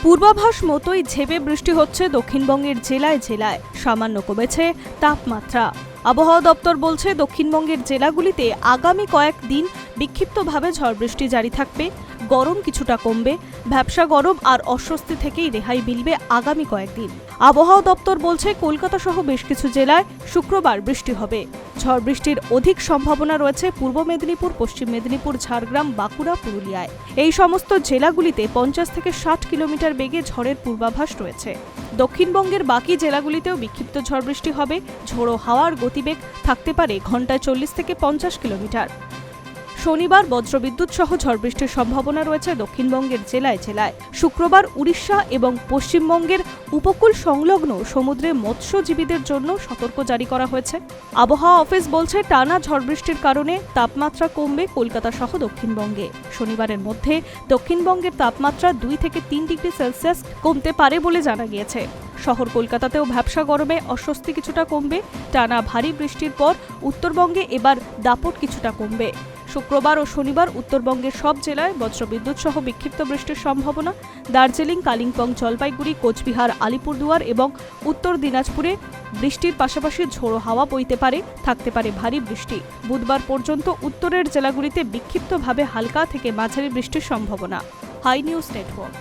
পূর্বাভাস মতোই ঝেঁপে বৃষ্টি হচ্ছে দক্ষিণবঙ্গের জেলায় জেলায়। সামান্য কমেছে তাপমাত্রা। আবহাওয়া দপ্তর বলছে দক্ষিণবঙ্গের জেলাগুলিতে আগামী কয়েকদিন বিক্ষিপ্তভাবে ঝড় বৃষ্টি জারি থাকবে। গরম কিছুটা কমবে। ভ্যাপসা গরম আর অস্বস্তি থেকেই রেহাই মিলবে আগামী কয়েকদিন। আবহাওয়া দপ্তর বলছে কলকাতা সহ বেশ কিছু জেলায় শুক্রবার বৃষ্টি হবে। ঝড় বৃষ্টির অধিক সম্ভাবনা রয়েছে পূর্ব মেদিনীপুর, পশ্চিম মেদিনীপুর, ঝাড়গ্রাম, বাঁকুড়া, পুরুলিয়ায়। এই সমস্ত জেলাগুলিতে 50 থেকে 60 কিলোমিটার বেগে ঝড়ের পূর্বাভাস রয়েছে। দক্ষিণবঙ্গের বাকি জেলাগুলিতেও বিক্ষিপ্ত ঝড় বৃষ্টি হবে। ঝোড়ো হাওয়ার গতিবেগ থাকতে পারে ঘন্টায় 40 থেকে 50 কিলোমিটার। শনিবার বজ্রবিদ্যুৎ সহ ঝড় বৃষ্টির সম্ভাবনা রয়েছে দক্ষিণবঙ্গের জেলায় জেলায়। শুক্রবার উড়িষ্যা এবং পশ্চিমবঙ্গের উপকূল সংলগ্ন সমুদ্রে মৎস্যজীবীদের জন্য সতর্ক জারি করা হয়েছে। আবহাওয়া অফিস বলছে টানা ঝড় বৃষ্টির কারণে তাপমাত্রা কমবে কলকাতা সহ দক্ষিণবঙ্গে। শনিবারের মধ্যে দক্ষিণবঙ্গের তাপমাত্রা 2 থেকে 3 ডিগ্রি সেলসিয়াস কমতে পারে বলে জানা গিয়েছে। শহর কলকাতাতেও ভ্যাপসা গরমে অস্বস্তি কিছুটা কমবে। টানা ভারী বৃষ্টির পর উত্তরবঙ্গে এবার দাপট কিছুটা কমবে। শুক্রবার ও শনিবার উত্তরবঙ্গের সব জেলায় বজ্রবিদ্যুৎ সহ বিক্ষিপ্ত বৃষ্টির সম্ভাবনা। দার্জিলিং, কালিম্পং, জলপাইগুড়ি, কোচবিহার, আলিপুরদুয়ার এবং উত্তর দিনাজপুরে বৃষ্টির পাশাপাশি ঝোড়ো হাওয়া বইতে পারে, থাকতে পারে ভারী বৃষ্টি। বুধবার পর্যন্ত উত্তরের জেলাগুলিতে বিক্ষিপ্তভাবে হালকা থেকে মাঝারি বৃষ্টির সম্ভাবনা। Hi news network.